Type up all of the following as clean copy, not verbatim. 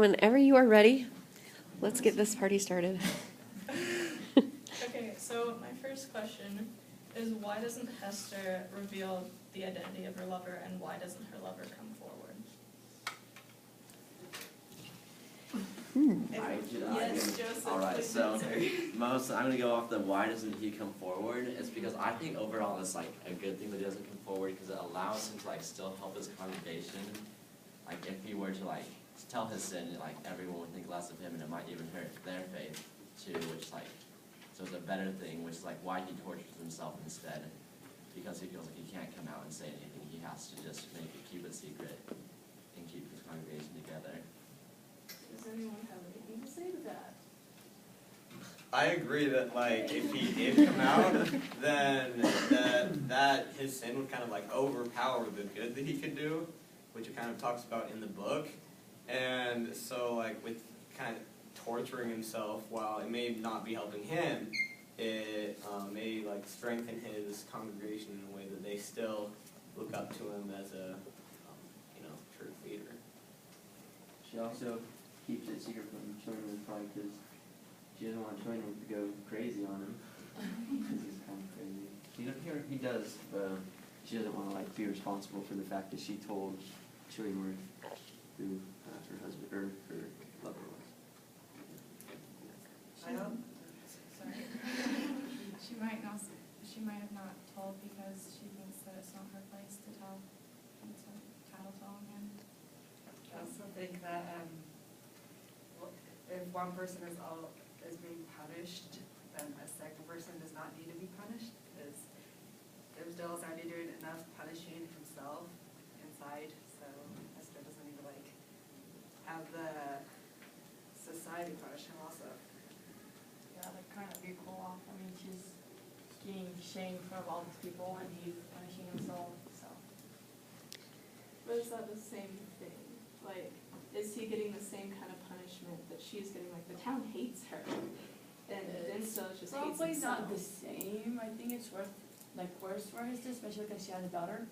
whenever you are ready, let's get this party started. Okay, so my first question is, why doesn't Hester reveal the identity of her lover, and why doesn't her lover come forward? Yes, Joseph. All right, please so answer. I'm gonna go off the why doesn't he come forward. It's because I think overall it's like a good thing that he doesn't come forward because it allows him to like still help his congregation. Like if he were to like tell his sin, like everyone would think less of him, and it might even hurt their faith too. Which like so it's a better thing, which is like why he tortures himself instead, because he feels like he can't come out and say anything. He has to just keep it secret and keep his congregation together. Does anyone have anything to say to that? I agree that like if he did come out, then that his sin would kind of like overpower the good that he could do, which it kind of talks about in the book. And so like with kind of torturing himself, while it may not be helping him, it may like strengthen his congregation in a way that they still look up to him as a church leader. She also keeps it secret from children, probably because she doesn't want children to go crazy on him. Because he's kind of crazy. He does, but she doesn't want to like be responsible for the fact that she told Chillingworth who her husband or her lover was. I don't. Sorry. She might not. She might have not told because she thinks that it's not her place to tell. And to tattle on him. I also think that if one person is being punished, then a second person does not need to be punished, because Dimmesdale is already doing enough punishing himself inside, so Hester doesn't need to like have the society punish him also. Yeah, like kind of equal off. I mean, she's getting shamed in front of all these people, and he's punishing himself. So. But is that the same thing? Like, is he getting the same kind of punishment that she's getting? Like, the town hates her, and Dimmesdale just hates Probably himself. not the same. I think it's worse for Hester, especially because she has a daughter,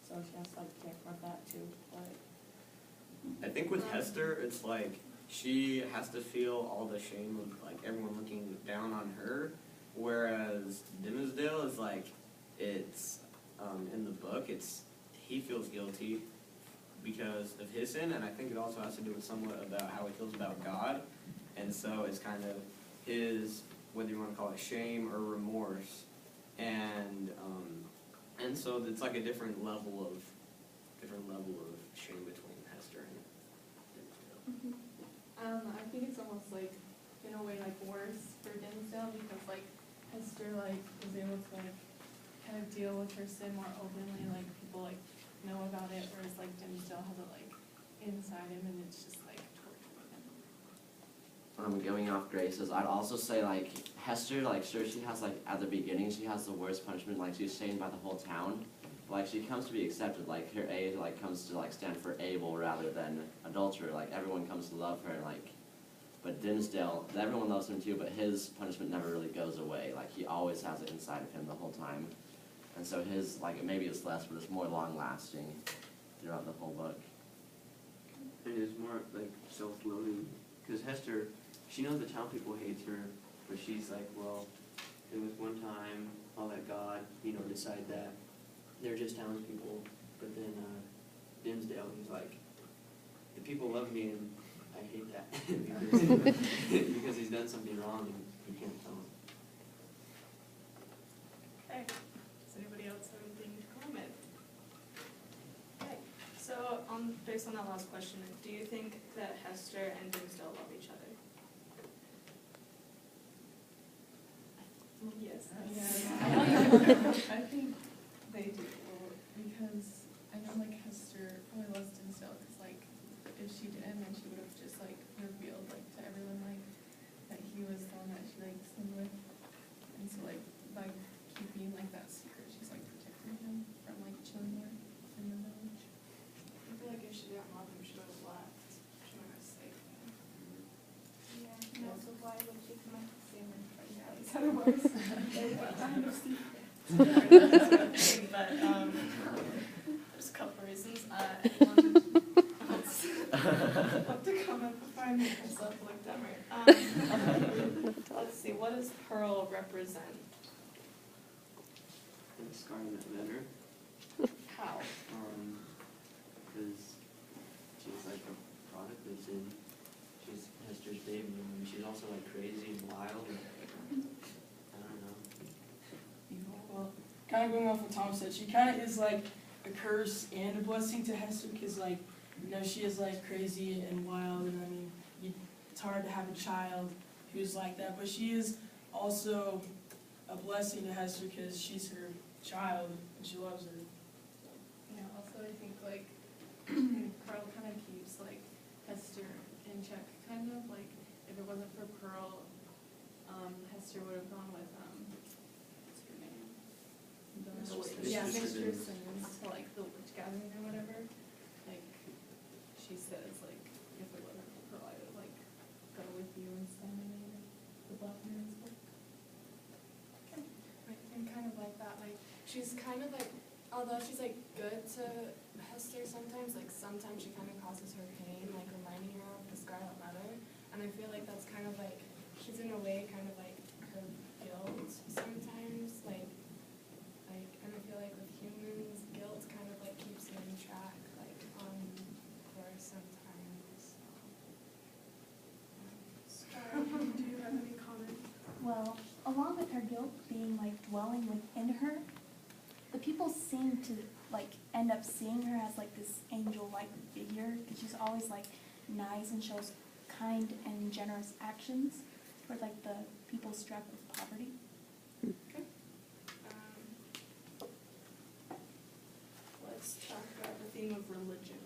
so she has to like take care of that too. But I think with Hester, it's like she has to feel all the shame of like everyone looking down on her, whereas Dimmesdale is like it's in the book he feels guilty because of his sin, and I think it also has to do with somewhat about how he feels about God, and so it's kind of his, whether you want to call it shame or remorse, and so it's like a different level of shame between Hester and Dimmesdale. I think it's almost like, in a way, like worse for Dimmesdale because like Hester like is able to like kind of deal with her sin more openly, like people like know about it, whereas like Dimmesdale has it like inside him, and it's just like torturing him. Going off Grace's, I'd also say like Hester, like sure she has like at the beginning she has the worst punishment, like she's shamed by the whole town. But, like she comes to be accepted, like her age like comes to like stand for Abel rather than adulterer. Like everyone comes to love her, like but Dimmesdale, everyone loves him too, but his punishment never really goes away. Like he always has it inside of him the whole time. And so his like maybe it's less, but it's more long lasting throughout the whole book. It is more like self-loathing, because Hester, she knows the town people hates her, but she's like, well, it was one time, I'll let God, decide that. They're just townspeople. But then Dimmesdale, he's like, the people love me and I hate that because he's done something wrong and he can't tell him. Okay. Does anybody else have anything to comment? Okay. So based on that last question, do you think that Hester and Dimmesdale love each other? Yes. I think they do, because I know like Hester probably loves Dimmesdale, because like if she didn't, then she would have just like revealed like to everyone like that he was the one that she like sinned with, and so like by keeping like that secret, she's like protecting him from like Chillingworth in the village. I feel like if she didn't love him, she would have left. She would have stayed with him. Yeah. And also, why would she come up to say him in front of Alex? Otherwise, I understand. But there's a couple reasons. Anyone else want to comment before I made myself look dumber. Let's see, what does Pearl represent? And Scarlet Letter, How? because she's like a product that's in, she's Hester's baby, and she's also like crazy and wild, and I don't know. Well, kind of going off what Tom said, she kind of is like a curse and a blessing to Hester, because like, you know, she is like crazy and wild, and I mean, it's hard to have a child who's like that, but she is also a blessing to Hester because she's her child and she loves her. Yeah, also I think like Pearl kind of keeps like Hester in check, kind of like if it wasn't for Pearl, Hester would have gone with what's her name? Yeah, Mistress Mistress Simmons to like the witch gathering or whatever. Like she says like if it wasn't for Pearl, I would like go with you instead of the Black Man's book. I'm kind of like that, like, she's kind of like, although she's like good to Hester sometimes, like sometimes she kind of causes her pain, like reminding her of the Scarlet Letter, and I feel like that's kind of like, she's in a way kind of like her guilt sometimes, and I feel like with humans, guilt kind of like keeps you in track, like on course sometimes, Do you have any comment? Well, along with her guilt being like dwelling within her, the people seem to like end up seeing her as like this angel-like figure, because she's always like nice and shows kind and generous actions for like the people struck with poverty. Let's talk about the theme of religion.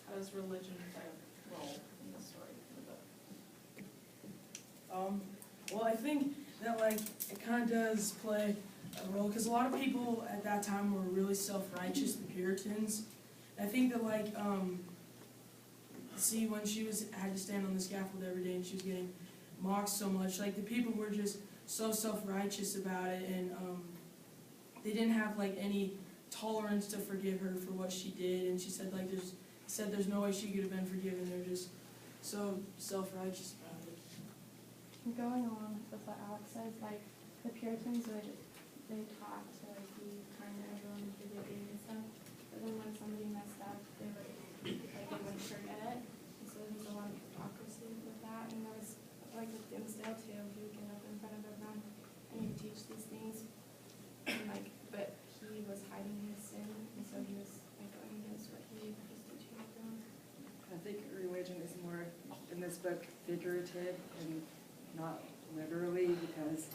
How does religion play a role in the story of the book? Well, I think that like it kind of does play a role, because a lot of people at that time were really self-righteous, the Puritans. And I think that like see, when she had to stand on the scaffold every day and she was getting mocked so much, like the people were just so self-righteous about it, and they didn't have like any tolerance to forgive her for what she did. And she said like there's no way she could have been forgiven. They're just so self-righteous about it. Going along with what Alex says, like, the Puritans they taught to, like, be kind to everyone and do their duty and stuff, but then when somebody messed up, they wouldn't forget it, and so there's a lot of hypocrisy with that, and that was, like, with Dimmesdale too, he would get up in front of everyone, and he'd teach these things, and, like, but he was hiding his sin, and so he was, like, going against what he was teaching everyone. I think religion is more, in this book, figurative and not literally, because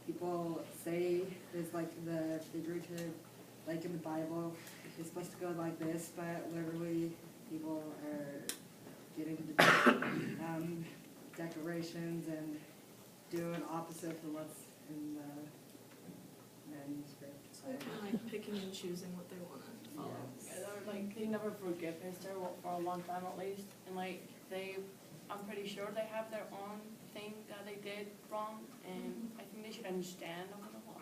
people say there's like the figurative, like in the Bible, it's supposed to go like this, but literally people are getting the declarations and doing opposite to what's in the manuscript. So they're kind of like picking and choosing what they want to follow. Yeah, they were like, they never forgive Hester for a long time at least, and like, I'm pretty sure they have their own thing that they did wrong, and I think they should understand a little more,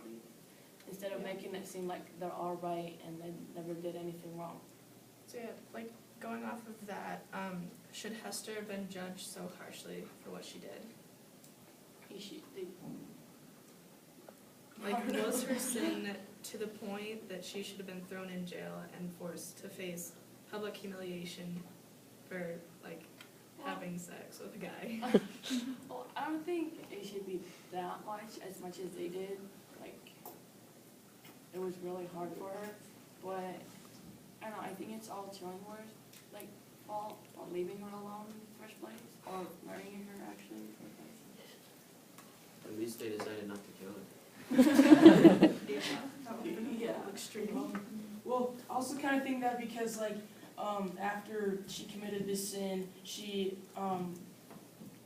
instead of making it seem like they're all right and they never did anything wrong. So yeah, like going off of that, should Hester have been judged so harshly for what she did? Like, was her sin to the point that she should have been thrown in jail and forced to face public humiliation for, like, having sex with a guy? Well, I don't think it should be that much as they did. Like, it was really hard for her, but I don't know, I think it's all Chillingworth's, like, fault for leaving her alone in the first place, or marrying her actually in the first place. At least they decided not to kill her. Yeah, extreme. Well, I also kind of think that because like after she committed this sin, she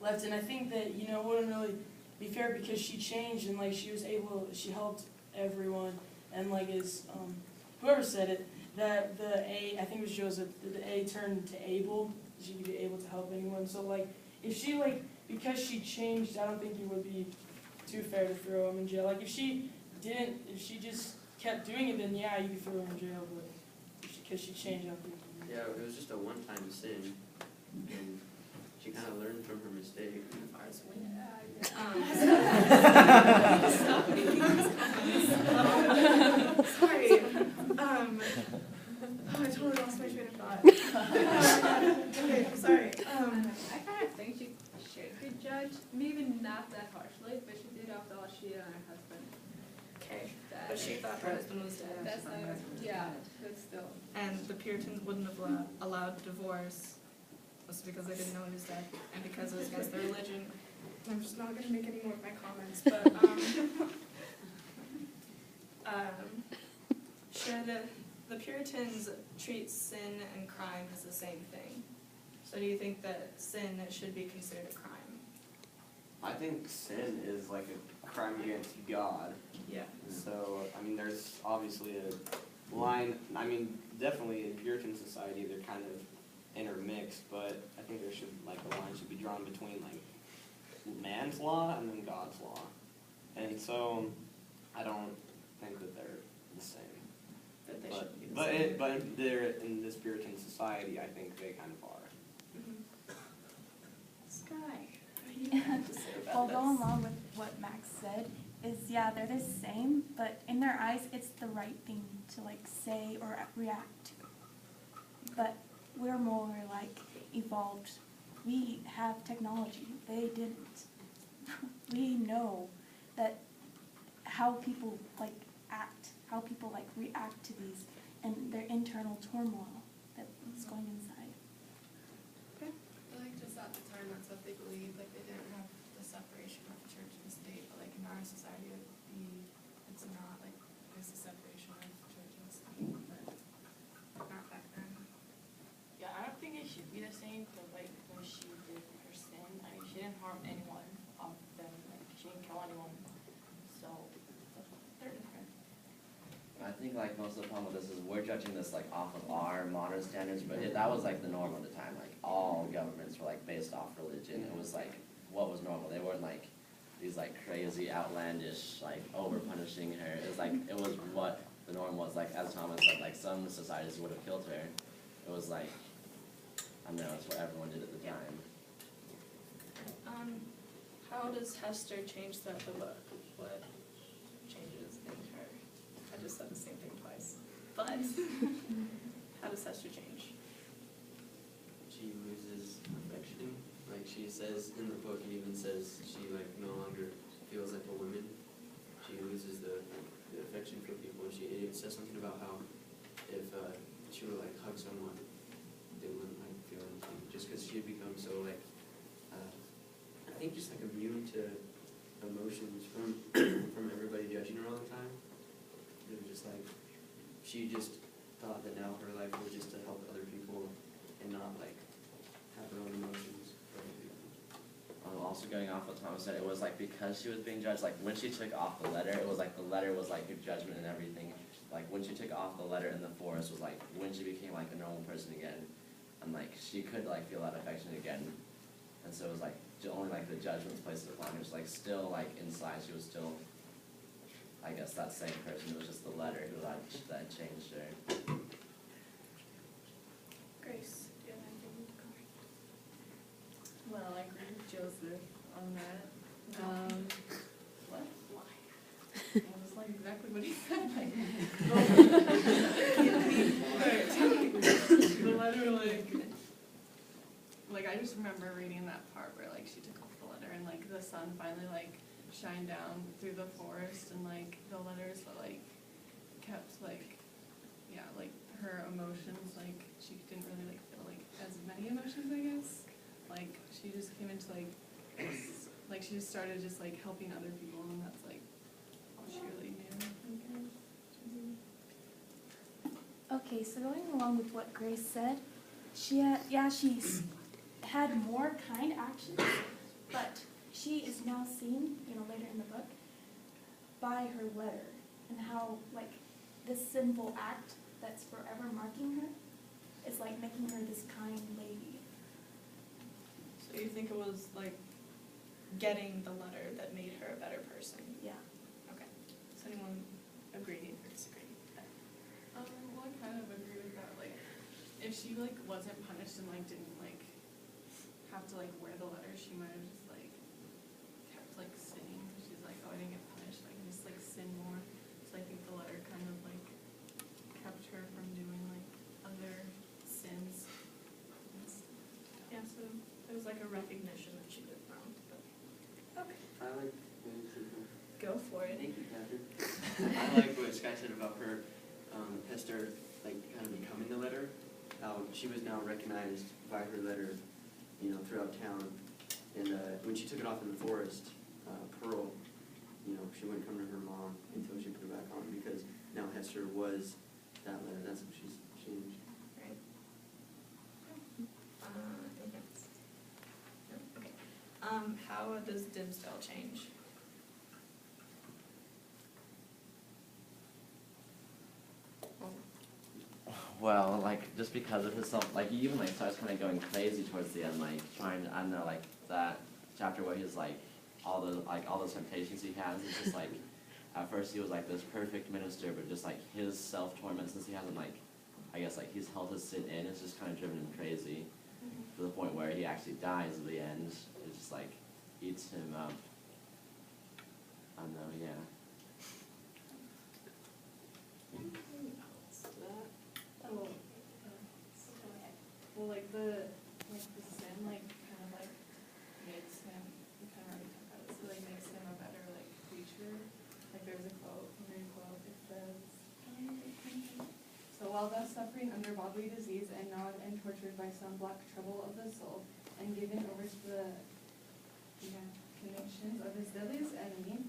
left, and I think that, you know, it wouldn't really be fair because she changed and like she helped everyone, and like as whoever said it, that the A, I think it was Joseph, that the A turned to Abel, she could be able to help anyone. So like if she like, because she changed, I don't think it would be too fair to throw him in jail. Like if she just kept doing it, then yeah, you could throw her in jail, but because she changed, I don't think. Yeah, it was just a one-time sin, and she kind of learned from from her mistake. Ours win. Sorry. Oh, I totally lost my train of thought. Okay, I'm sorry. I kind of think she should be judged, maybe not that harshly, but she did after all cheated on her husband. Okay, That but she is- thought her husband was dead. That's not, yeah, but still. And the Puritans wouldn't have allowed divorce, was because they didn't know he was dead, and because it was against their religion. I'm just not gonna make any more of my comments, but, should the Puritans treat sin and crime as the same thing? So do you think that sin should be considered a crime? I think sin is like a crime against God. Yeah. So, I mean, there's obviously a line, I mean, definitely in Puritan society, they're kind of intermixed, but I think there should, like, a line should be drawn between, like, man's law and then God's law. And so, I don't think that they're the same. That they But, should be the but, same? but they're, in this Puritan society, I think they kind of are. Sky, what do you have to say about Well, this? going along with what Max said, is yeah, they're the same, but in their eyes, it's the right thing to like say or react to. But we're more like evolved. We have technology. They didn't. We know that how people like act, how people like react to these, and their internal turmoil that's going inside. Like just at the time, that's what they believed, like they didn't have the separation of church and state, but like in our society, it's not, like, there's a separation of church and state, but not back then. Yeah, I don't think it should be the same, but like when she did her sin, I mean, she didn't harm anyone of them, like she didn't kill anyone, so they're different. I think like most of the problem with this is we're judging this like off of our modern standards, but that was like the norm at the time. Like all governments were like based off religion. It was like what was normal. They weren't like these like crazy, outlandish, like over punishing her. It was like it was what the norm was. Like as Thomas said, like some societies would have killed her. It was like I don't know, it's what everyone did at the time. How does Hester change throughout the book? What changes in her? I just said the same thing twice. But how does Hester change? She loses affection. Like she says in the book, it even says she like no longer feels like a woman. She loses the affection for people. And it says something about how if she would like hug someone, they wouldn't like feel anything, just because she had become so like I think just like immune to emotions from from everybody judging her all the time. It was just like she just thought that now her life was just to help other people and not like have her own emotions. Also going off what Thomas said, it was like because she was being judged, like when she took off the letter, it was like the letter was like her judgment and everything. Like when she took off the letter in the forest was like when she became like a normal person again. And like she could like feel that affection again. And so it was like only like the judgment's placed upon her. It was like still like inside she was still, I guess, that same person. It was just the letter who that changed her. Grace, do you have anything? Well, I agree with Joseph on that. What? Why? Well, it's like exactly what he said, the letter, like, I just remember reading that part where, like, she took off the letter and, like, the sun finally, like, shined down through the forest and, like, the letters that, like, kept, like, yeah, like, her emotions, like, she didn't really, like, feel, like, as many emotions, I guess. Like, she just came into, like, this, like, she just started just, like, helping other people, and that's, like, all she really knew, I guess. Okay, so going along with what Grace said, she's had more kind actions, but she is now seen, later in the book, by her letter, and how, like, this sinful act that's forever marking her is, like, making her this kind lady. So you think it was like getting the letter that made her a better person? Yeah. Okay. Does anyone agree or disagree? Well, I kind of agree with that, like, if she, like, wasn't punished and, like, didn't, like, have to, like, wear the letter, she she might have just like kept like sinning, because she's like, oh, I didn't get punished, I can just like sin more. So I think the letter kind of like kept her from doing like other sins. Yeah, so it was like a recognition that she did wrong, but, okay, I like, go for it. thank you, Catherine. I like what Sky said about her, Hester, like, kind of becoming the letter. How she was now recognized by her letter, you know, throughout town. And when she took it off in the forest, Pearl, you know, she wouldn't come to her mom until she put it back on, because now Hester was that letter. That's what she's changed. Right. Anything else? No, okay. How does Dimsdale change? Well, like, just because of his self, like, he even, like, starts kind of going crazy towards the end, like, trying to, I don't know, like, that chapter where he's, like, all those temptations he has, it's just, like, at first he was, like, this perfect minister, but just, like, his self-torment, since he hasn't, like, I guess, like, he's held his sin in, it's just kind of driven him crazy, to the point where he actually dies at the end, it just, like, eats him up. I don't know, yeah. Well, like the sin, like, kind of like makes him, we kind of already talked about this, it like makes him a better, like, preacher. Like, there's a quote, I'm gonna quote, it says, so while thus suffering under bodily disease and gnawed and tortured by some black trouble of the soul, and given over to the connections of his deadliest enemy,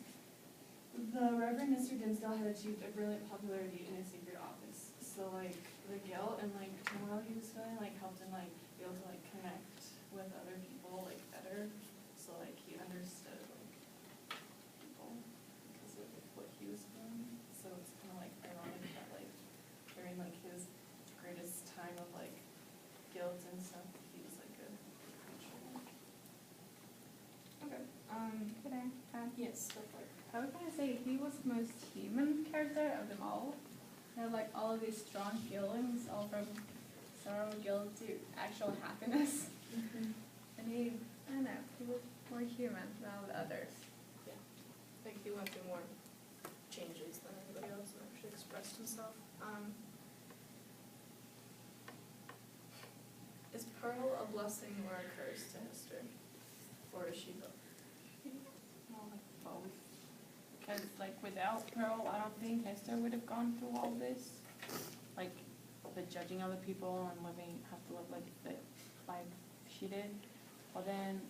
the Reverend Mr. Dimsdale had achieved a brilliant popularity in his secret office. So like the guilt and like turmoil he was feeling like helped him like be able to like connect with other people like better. So like he understood like people because of what he was feeling. So it's kind of like ironic that like during like his greatest time of like guilt and stuff, he was like a preacher. Okay, Could I add? yes, go for it. I would kind of say he was the most human character of them all. He had like all of these strong feelings, all from sorrow, guilt to actual happiness. And he, I don't know, he was more human than all the others. Like he went through more changes than anybody else and actually expressed himself. Is Pearl a blessing or a curse to Hester? Or is she both? More like both. Because like without Pearl, I don't think Hester would have gone through all this. Like the judging other people and have to live like the life she did. Well then,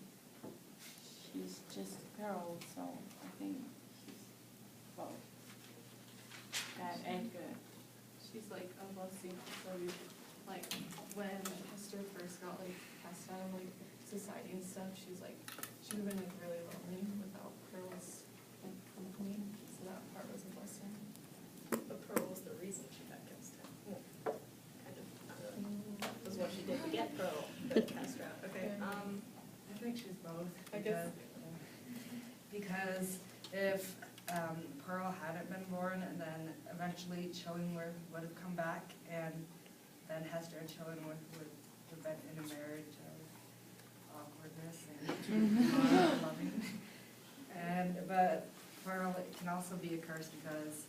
she's just Pearl, so I think she's both bad and good. She's like a blessing also, like when Hester first got like cast out of like society and stuff, she's like, she would have been like really lonely without Pearl's like company, so that part was a blessing. But Pearl was the reason she got cast out. Well, kind of, that was what she did to get Pearl, but cast her out. Okay, I think she's both. I guess. Because if Pearl hadn't been born, and then eventually Chillingworth would have come back, and then Hester and Chillingworth would have been in a marriage of awkwardness and not loving. But Pearl can also be a curse because